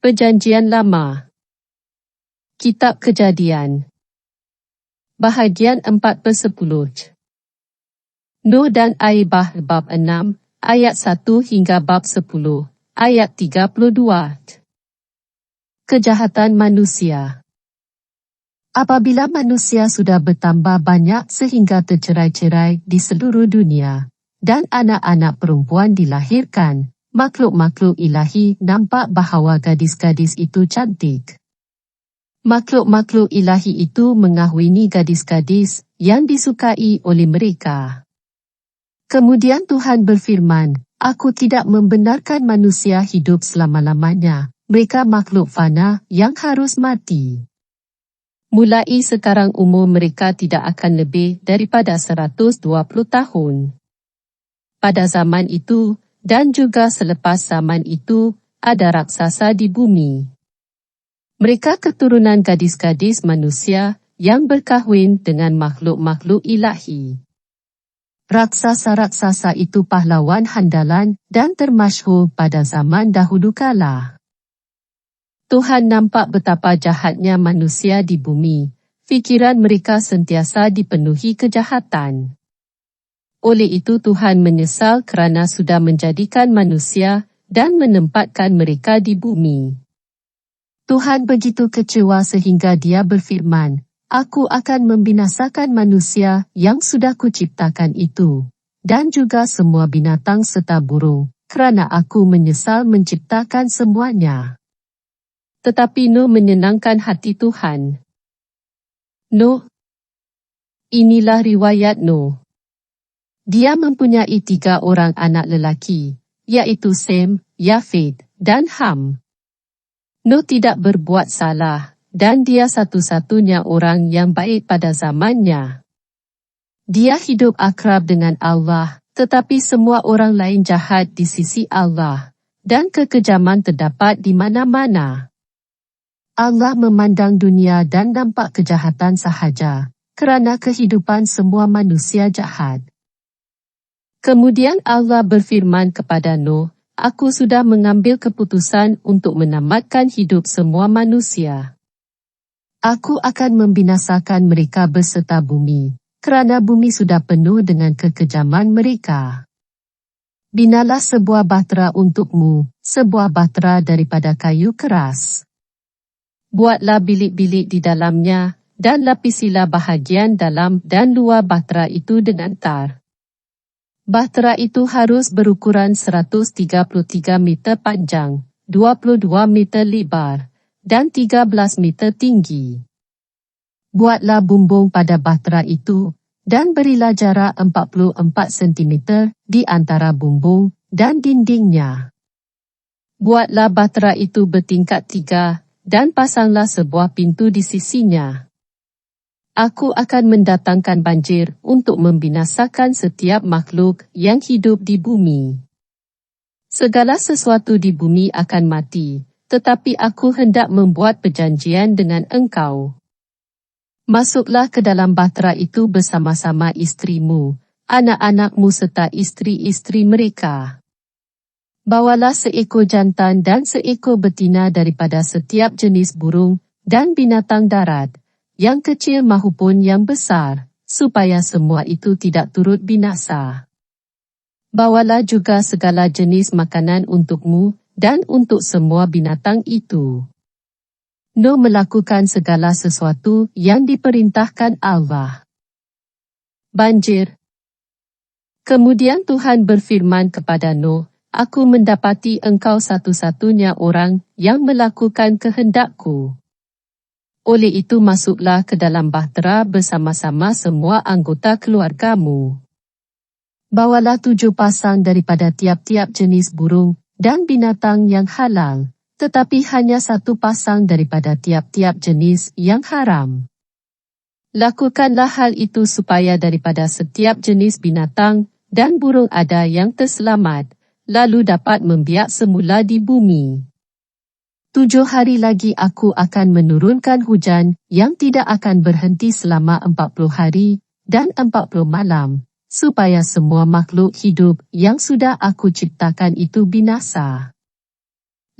Perjanjian Lama. Kitab Kejadian. Bahagian 4/10. Nuh dan Aibah bab 6, ayat 1 hingga bab 10, ayat 32. Kejahatan manusia. Apabila manusia sudah bertambah banyak sehingga tercerai-cerai di seluruh dunia, dan anak-anak perempuan dilahirkan, makhluk-makhluk ilahi nampak bahawa gadis-gadis itu cantik. Makhluk-makhluk ilahi itu mengahwini gadis-gadis yang disukai oleh mereka. Kemudian Tuhan berfirman, "Aku tidak membenarkan manusia hidup selama-lamanya. Mereka makhluk fana yang harus mati. Mulai sekarang umur mereka tidak akan lebih daripada 120 tahun. Pada zaman itu, dan juga selepas zaman itu, ada raksasa di bumi. Mereka keturunan gadis-gadis manusia yang berkahwin dengan makhluk-makhluk ilahi. Raksasa-raksasa itu pahlawan handalan dan termasyhur pada zaman dahulu kala. Tuhan nampak betapa jahatnya manusia di bumi. Fikiran mereka sentiasa dipenuhi kejahatan. Oleh itu Tuhan menyesal kerana sudah menjadikan manusia dan menempatkan mereka di bumi. Tuhan begitu kecewa sehingga Dia berfirman, "Aku akan membinasakan manusia yang sudah kuciptakan itu, dan juga semua binatang serta burung, kerana aku menyesal menciptakan semuanya." Tetapi Nuh menyenangkan hati Tuhan. Nuh. Inilah riwayat Nuh. Dia mempunyai 3 orang anak lelaki, yaitu Sem, Yafet, dan Ham. Nuh tidak berbuat salah, dan dia satu-satunya orang yang baik pada zamannya. Dia hidup akrab dengan Allah, tetapi semua orang lain jahat di sisi Allah, dan kekejaman terdapat di mana-mana. Allah memandang dunia dan nampak kejahatan sahaja, kerana kehidupan semua manusia jahat. Kemudian Allah berfirman kepada Nuh, "Aku sudah mengambil keputusan untuk menamatkan hidup semua manusia. Aku akan membinasakan mereka beserta bumi, kerana bumi sudah penuh dengan kekejaman mereka. Binalah sebuah bahtera untukmu, sebuah bahtera daripada kayu keras. Buatlah bilik-bilik di dalamnya, dan lapisilah bahagian dalam dan luar bahtera itu dengan tar. Bahtera itu harus berukuran 133 meter panjang, 22 meter lebar, dan 13 meter tinggi. Buatlah bumbung pada bahtera itu, dan berilah jarak 44 cm di antara bumbung dan dindingnya. Buatlah bahtera itu bertingkat 3, dan pasanglah sebuah pintu di sisinya. Aku akan mendatangkan banjir untuk membinasakan setiap makhluk yang hidup di bumi. Segala sesuatu di bumi akan mati, tetapi aku hendak membuat perjanjian dengan engkau. Masuklah ke dalam bahtera itu bersama-sama istrimu, anak-anakmu serta istri-istri mereka. Bawalah seekor jantan dan seekor betina daripada setiap jenis burung dan binatang darat, yang kecil mahupun yang besar, supaya semua itu tidak turut binasa. Bawalah juga segala jenis makanan untukmu dan untuk semua binatang itu." Nuh melakukan segala sesuatu yang diperintahkan Allah. Banjir. Kemudian Tuhan berfirman kepada Nuh, "Aku mendapati engkau satu-satunya orang yang melakukan kehendakku. Oleh itu masuklah ke dalam bahtera bersama-sama semua anggota keluargamu. Bawalah 7 pasang daripada tiap-tiap jenis burung dan binatang yang halal, tetapi hanya 1 pasang daripada tiap-tiap jenis yang haram. Lakukanlah hal itu supaya daripada setiap jenis binatang dan burung ada yang terselamat, lalu dapat membiak semula di bumi. 7 hari lagi aku akan menurunkan hujan yang tidak akan berhenti selama 40 hari dan 40 malam, supaya semua makhluk hidup yang sudah aku ciptakan itu binasa.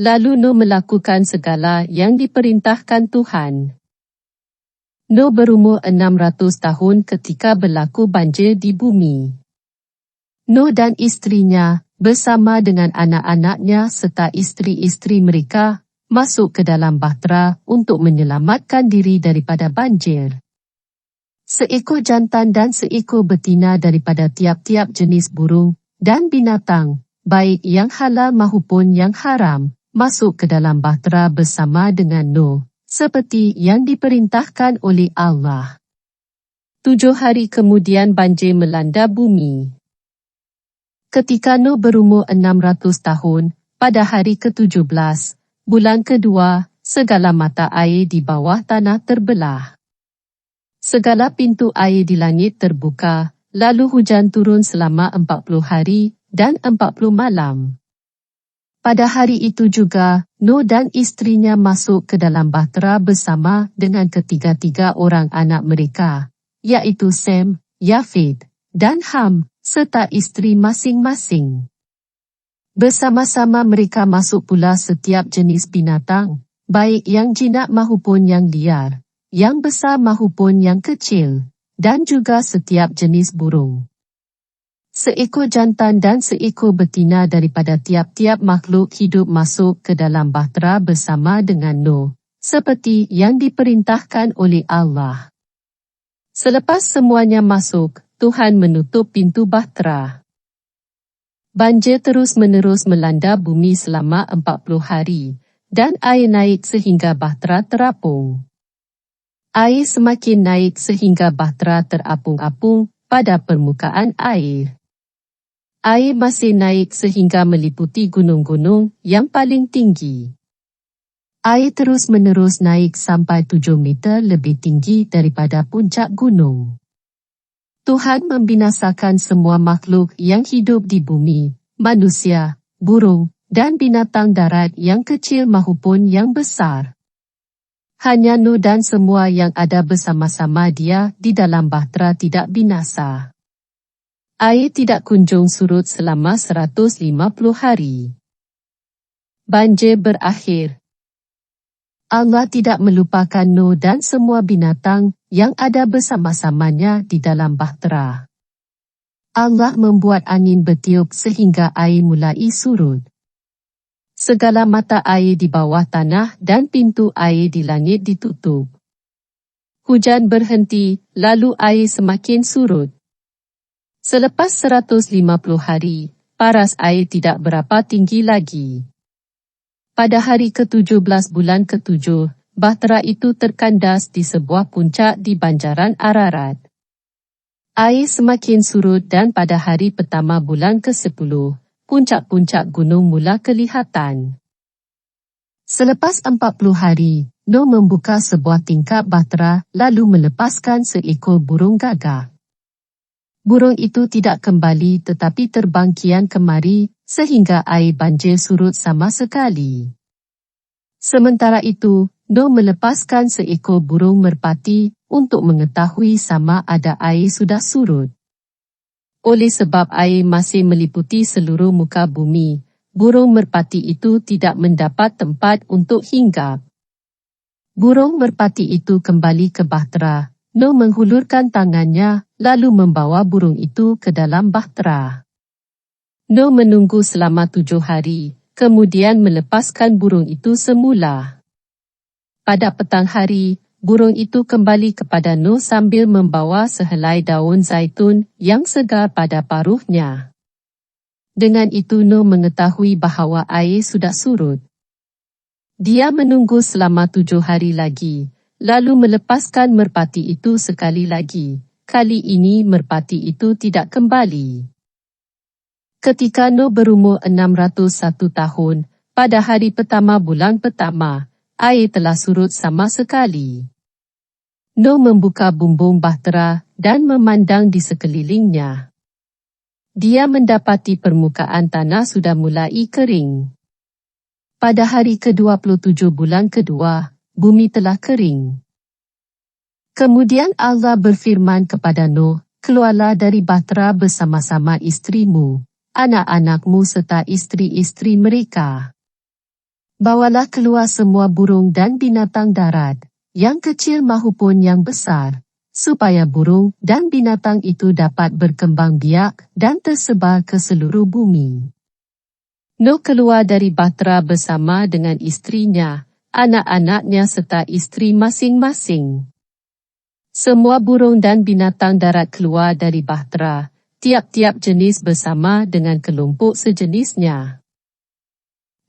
Lalu Nuh melakukan segala yang diperintahkan Tuhan. Nuh berumur 600 tahun ketika berlaku banjir di bumi. Nuh dan istrinya, bersama dengan anak-anaknya serta isteri-isteri mereka, masuk ke dalam bahtera untuk menyelamatkan diri daripada banjir. Seekor jantan dan seekor betina daripada tiap-tiap jenis burung dan binatang, baik yang halal maupun yang haram, masuk ke dalam bahtera bersama dengan Nuh, seperti yang diperintahkan oleh Allah. 7 hari kemudian banjir melanda bumi. Ketika Nuh berumur 600 tahun, pada hari ke-17, bulan kedua, segala mata air di bawah tanah terbelah. Segala pintu air di langit terbuka, lalu hujan turun selama 40 hari dan 40 malam. Pada hari itu juga, Nuh dan istrinya masuk ke dalam bahtera bersama dengan ketiga-tiga orang anak mereka, yaitu Sem, Yafet, dan Ham, serta isteri masing-masing. Bersama-sama mereka masuk pula setiap jenis binatang, baik yang jinak maupun yang liar, yang besar maupun yang kecil, dan juga setiap jenis burung. Seekor jantan dan seekor betina daripada tiap-tiap makhluk hidup masuk ke dalam bahtera bersama dengan Nuh, seperti yang diperintahkan oleh Allah. Selepas semuanya masuk, Tuhan menutup pintu bahtera. Banjir terus-menerus melanda bumi selama 40 hari, dan air naik sehingga bahtera terapung. Air semakin naik sehingga bahtera terapung-apung pada permukaan air. Air masih naik sehingga meliputi gunung-gunung yang paling tinggi. Air terus-menerus naik sampai 7 meter lebih tinggi daripada puncak gunung. Tuhan membinasakan semua makhluk yang hidup di bumi, manusia, burung, dan binatang darat yang kecil maupun yang besar. Hanya Nuh dan semua yang ada bersama-sama dia di dalam bahtera tidak binasa. Air tidak kunjung surut selama 150 hari. Banjir berakhir. Allah tidak melupakan Nuh dan semua binatang yang ada bersama-samanya di dalam bahtera. Allah membuat angin bertiup sehingga air mulai surut. Segala mata air di bawah tanah dan pintu air di langit ditutup. Hujan berhenti, lalu air semakin surut. Selepas 150 hari, paras air tidak berapa tinggi lagi. Pada hari ke-17 bulan ke-7, bahtera itu terkandas di sebuah puncak di banjaran Ararat. Air semakin surut dan pada hari pertama bulan ke-10, puncak-puncak gunung mula kelihatan. Selepas 40 hari, Nuh membuka sebuah tingkap bahtera lalu melepaskan seekor burung gagak. Burung itu tidak kembali tetapi terbang kian kemari, sehingga air banjir surut sama sekali. Sementara itu, Nuh melepaskan seekor burung merpati untuk mengetahui sama ada air sudah surut. Oleh sebab air masih meliputi seluruh muka bumi, burung merpati itu tidak mendapat tempat untuk hinggap. Burung merpati itu kembali ke bahtera. Nuh menghulurkan tangannya, lalu membawa burung itu ke dalam bahtera. Nuh menunggu selama 7 hari, kemudian melepaskan burung itu semula. Pada petang hari, burung itu kembali kepada Nuh sambil membawa sehelai daun zaitun yang segar pada paruhnya. Dengan itu Nuh mengetahui bahawa air sudah surut. Dia menunggu selama 7 hari lagi, lalu melepaskan merpati itu sekali lagi. Kali ini merpati itu tidak kembali. Ketika Nuh berumur 601 tahun, pada hari pertama bulan pertama, air telah surut sama sekali. Nuh membuka bumbung bahtera dan memandang di sekelilingnya. Dia mendapati permukaan tanah sudah mulai kering. Pada hari ke-27 bulan kedua, bumi telah kering. Kemudian Allah berfirman kepada Nuh, keluarlah dari bahtera bersama-sama istrimu, anak-anakmu serta isteri-isteri mereka. Bawalah keluar semua burung dan binatang darat, yang kecil mahupun yang besar, supaya burung dan binatang itu dapat berkembang biak dan tersebar ke seluruh bumi. Nuh keluar dari bahtera bersama dengan istrinya, anak-anaknya serta istri masing-masing. Semua burung dan binatang darat keluar dari bahtera, tiap-tiap jenis bersama dengan kelompok sejenisnya.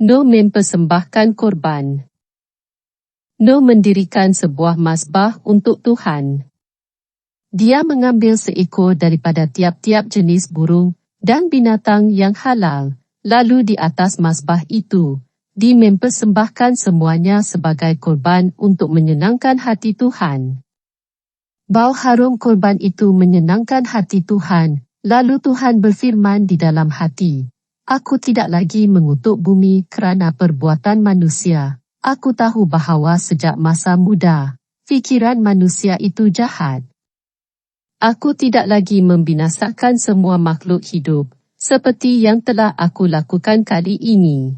Nuh mempersembahkan korban. Nuh mendirikan sebuah mazbah untuk Tuhan. Dia mengambil seekor daripada tiap-tiap jenis burung dan binatang yang halal, lalu di atas mazbah itu, mempersembahkan semuanya sebagai korban untuk menyenangkan hati Tuhan. Bau harum korban itu menyenangkan hati Tuhan, lalu Tuhan berfirman di dalam hati, "Aku tidak lagi mengutuk bumi kerana perbuatan manusia. Aku tahu bahawa sejak masa muda, fikiran manusia itu jahat. Aku tidak lagi membinasakan semua makhluk hidup, seperti yang telah aku lakukan kali ini.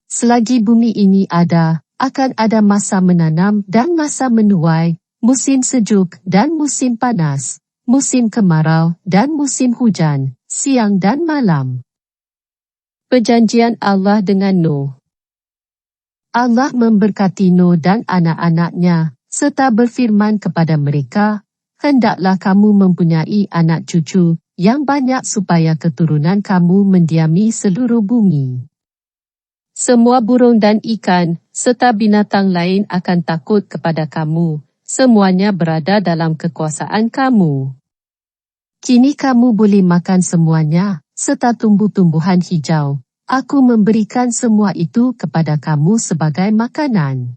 Selagi bumi ini ada, akan ada masa menanam dan masa menuai, musim sejuk dan musim panas, musim kemarau dan musim hujan, siang dan malam." Perjanjian Allah dengan Nuh. Allah memberkati Nuh dan anak-anaknya, serta berfirman kepada mereka, "Hendaklah kamu mempunyai anak cucu yang banyak supaya keturunan kamu mendiami seluruh bumi. Semua burung dan ikan, serta binatang lain akan takut kepada kamu, semuanya berada dalam kekuasaan kamu. Kini kamu boleh makan semuanya, serta tumbuh-tumbuhan hijau. Aku memberikan semua itu kepada kamu sebagai makanan.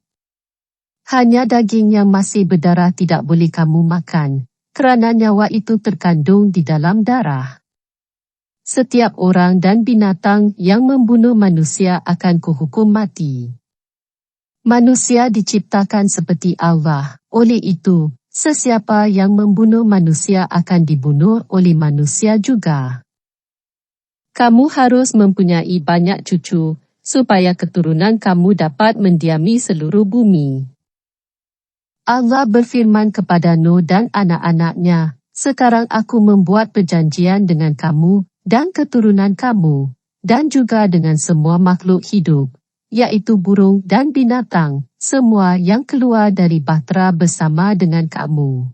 Hanya daging yang masih berdarah tidak boleh kamu makan, kerana nyawa itu terkandung di dalam darah. Setiap orang dan binatang yang membunuh manusia akan kuhukum mati. Manusia diciptakan seperti Allah, oleh itu, sesiapa yang membunuh manusia akan dibunuh oleh manusia juga. Kamu harus mempunyai banyak cucu, supaya keturunan kamu dapat mendiami seluruh bumi." Allah berfirman kepada Nuh dan anak-anaknya, "Sekarang aku membuat perjanjian dengan kamu dan keturunan kamu, dan juga dengan semua makhluk hidup, yaitu burung dan binatang, semua yang keluar dari bahtera bersama dengan kamu.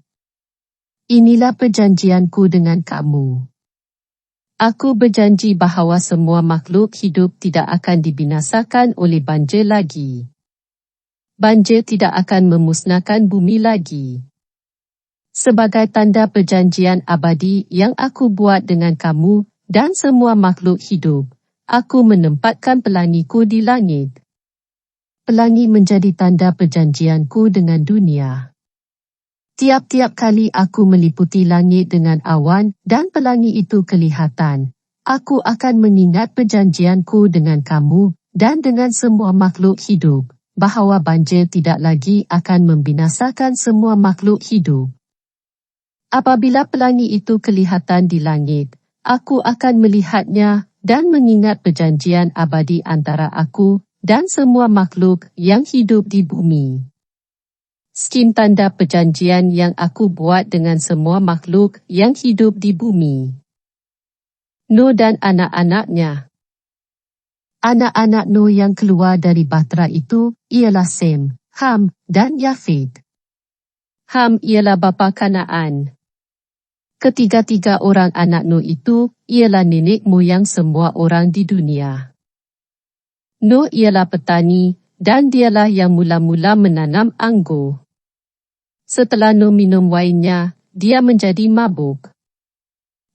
Inilah perjanjianku dengan kamu. Aku berjanji bahawa semua makhluk hidup tidak akan dibinasakan oleh banjir lagi. Banjir tidak akan memusnahkan bumi lagi. Sebagai tanda perjanjian abadi yang aku buat dengan kamu dan semua makhluk hidup, aku menempatkan pelangiku di langit. Pelangi menjadi tanda perjanjianku dengan dunia. Tiap-tiap kali aku meliputi langit dengan awan dan pelangi itu kelihatan, aku akan mengingat perjanjianku dengan kamu dan dengan semua makhluk hidup, bahawa banjir tidak lagi akan membinasakan semua makhluk hidup. Apabila pelangi itu kelihatan di langit, aku akan melihatnya dan mengingat perjanjian abadi antara aku dan semua makhluk yang hidup di bumi. Skim tanda perjanjian yang aku buat dengan semua makhluk yang hidup di bumi." Nuh dan anak-anaknya. Anak-anak Nuh yang keluar dari bahtera itu ialah Sem, Ham, dan Yafet. Ham ialah bapa Kanaan. Ketiga-tiga orang anak Nuh itu ialah nenek moyang semua orang di dunia. Nuh ialah petani, dan dialah yang mula-mula menanam anggur. Setelah Nuh minum wainnya, dia menjadi mabuk.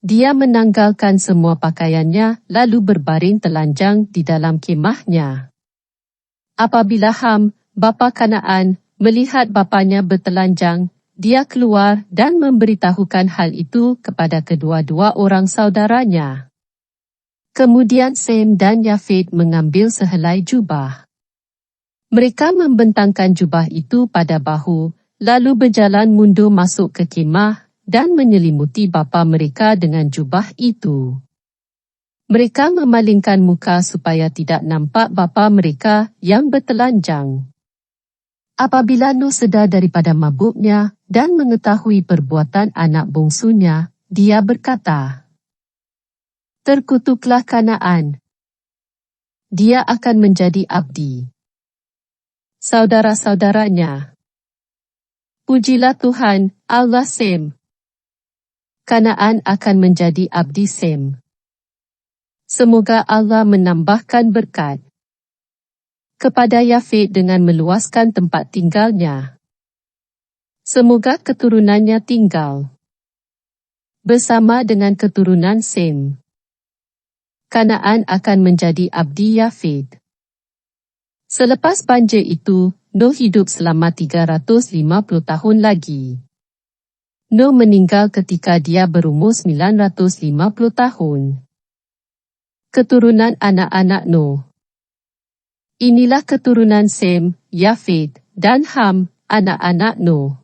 Dia menanggalkan semua pakaiannya lalu berbaring telanjang di dalam kemahnya. Apabila Ham, bapa Kanaan, melihat bapanya bertelanjang, dia keluar dan memberitahukan hal itu kepada kedua-dua orang saudaranya. Kemudian Sem dan Yafet mengambil sehelai jubah. Mereka membentangkan jubah itu pada bahu, lalu berjalan mundur masuk ke kemah dan menyelimuti bapa mereka dengan jubah itu. Mereka memalingkan muka supaya tidak nampak bapa mereka yang bertelanjang. Apabila Nuh sedar daripada mabuknya dan mengetahui perbuatan anak bongsunya, dia berkata, "Terkutuklah Kanaan. Dia akan menjadi abdi." Saudara-saudaranya, pujilah Tuhan, Allah Sem. Kanaan akan menjadi abdi Sem. Semoga Allah menambahkan berkat kepada Yafet dengan meluaskan tempat tinggalnya. Semoga keturunannya tinggal bersama dengan keturunan Sem. Kanaan akan menjadi abdi Yafet. Selepas banjir itu, Nuh hidup selama 350 tahun lagi. Nuh meninggal ketika dia berumur 950 tahun. Keturunan anak-anak Nuh. Inilah keturunan Sem, Yafet, dan Ham, anak-anak Nuh.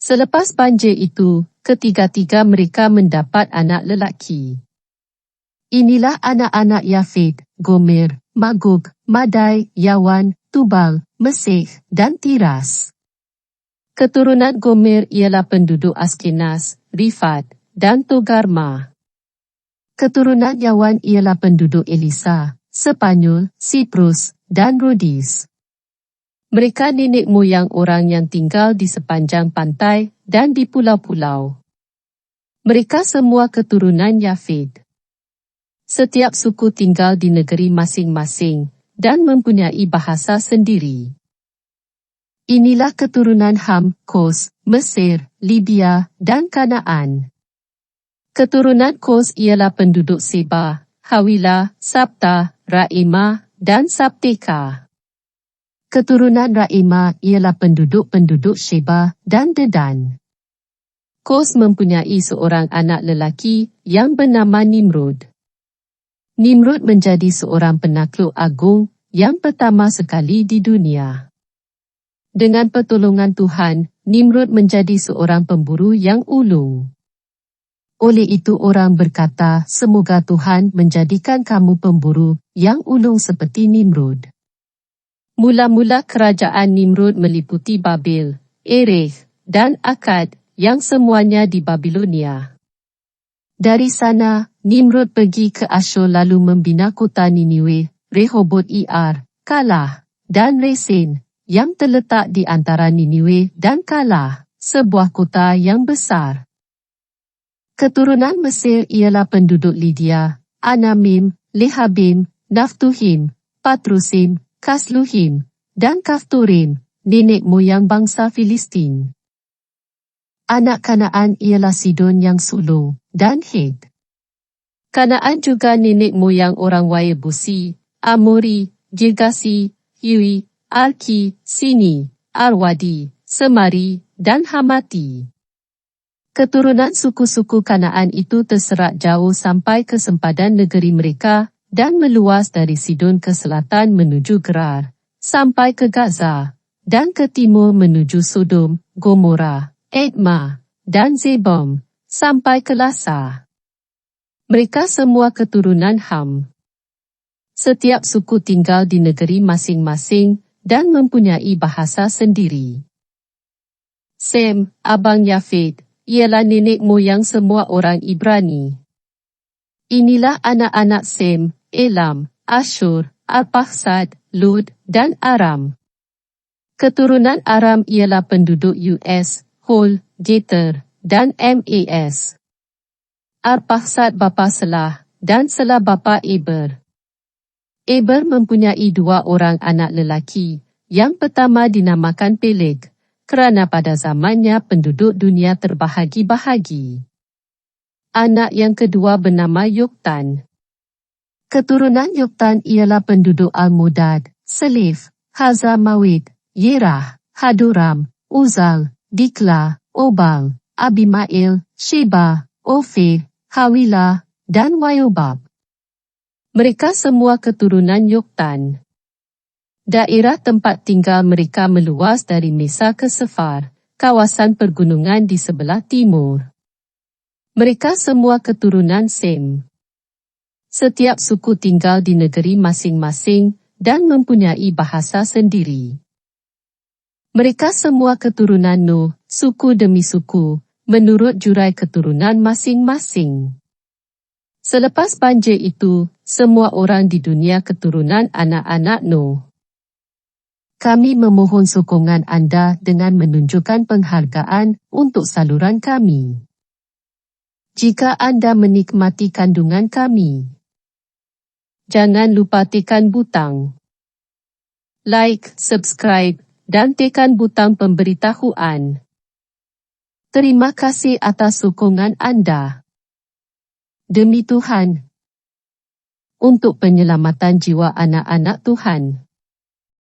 Selepas banjir itu, ketiga-tiga mereka mendapat anak lelaki. Inilah anak-anak Yafet, Gomer, Magog, Madai, Yawan, Tubal, Meseh, dan Tiras. Keturunan Gomer ialah penduduk Askenas, Rifat, dan Togarma. Keturunan Yawan ialah penduduk Elisa, Spanyol, Siprus, dan Rodis. Mereka nenek moyang orang yang tinggal di sepanjang pantai dan di pulau-pulau. Mereka semua keturunan Yafet. Setiap suku tinggal di negeri masing-masing dan mempunyai bahasa sendiri. Inilah keturunan Ham, Kos, Mesir, Libya, dan Kanaan. Keturunan Kos ialah penduduk Seba, Hawila, Sabta, Raima, dan Sabteka. Keturunan Raima ialah penduduk-penduduk Sheba dan Dedan. Kos mempunyai seorang anak lelaki yang bernama Nimrod. Nimrod menjadi seorang penakluk agung yang pertama sekali di dunia. Dengan pertolongan Tuhan, Nimrod menjadi seorang pemburu yang ulung. Oleh itu orang berkata, semoga Tuhan menjadikan kamu pemburu yang ulung seperti Nimrod. Mula-mula kerajaan Nimrod meliputi Babel, Erech, dan Akkad, yang semuanya di Babilonia. Dari sana, Nimrod pergi ke Asyur lalu membina kota Niniwe, Rehoboth Ir, Kalah, dan Resen, yang terletak di antara Niniwe dan Kalah, sebuah kota yang besar. Keturunan Mesir ialah penduduk Lydia, Anamim, Lehabim, Naftuhim, Patrusim, Kasluhim, dan Kafturim, nenek moyang bangsa Filistin. Anak Kanaan ialah Sidon yang sulung, dan Het. Kanaan juga nenek moyang orang Yebusi, Amori, Girgasi, Hiwi, Arki, Sini, Arwadi, Semari, dan Hamati. Keturunan suku-suku Kanaan itu terserak jauh sampai ke sempadan negeri mereka dan meluas dari Sidon ke selatan menuju Gerar, sampai ke Gaza, dan ke timur menuju Sodom, Gomora, Edma, dan Zebom, sampai ke Lasa. Mereka semua keturunan Ham. Setiap suku tinggal di negeri masing-masing dan mempunyai bahasa sendiri. Sem, abang Yafet, ialah nenek moyang semua orang Ibrani. Inilah anak-anak Sem, Elam, Ashur, Arphaxad, Lud, dan Aram. Keturunan Aram ialah penduduk Us, Hol, Geter, dan Mas. Arphaxad bapa Selah, dan Selah bapa Eber. Eber mempunyai dua orang anak lelaki, yang pertama dinamakan Peleg, kerana pada zamannya penduduk dunia terbahagi-bahagi. Anak yang kedua bernama Yoktan. Keturunan Yoktan ialah penduduk Almodad, Selif, Hazamawit, Yerah, Hadoram, Uzal, Dikla, Obal, Abimael, Sheba, Ophir, Hawila, dan Wayobab. Mereka semua keturunan Yoktan. Daerah tempat tinggal mereka meluas dari Mesa ke Sefar, kawasan pergunungan di sebelah timur. Mereka semua keturunan Sem. Setiap suku tinggal di negeri masing-masing dan mempunyai bahasa sendiri. Mereka semua keturunan Nuh, suku demi suku, menurut jurai keturunan masing-masing. Selepas banjir itu, semua orang di dunia keturunan anak-anak Nuh. Kami memohon sokongan anda dengan menunjukkan penghargaan untuk saluran kami. Jika anda menikmati kandungan kami, jangan lupa tekan butang like, subscribe, dan tekan butang pemberitahuan. Terima kasih atas sokongan anda. Demi Tuhan, untuk penyelamatan jiwa anak-anak Tuhan.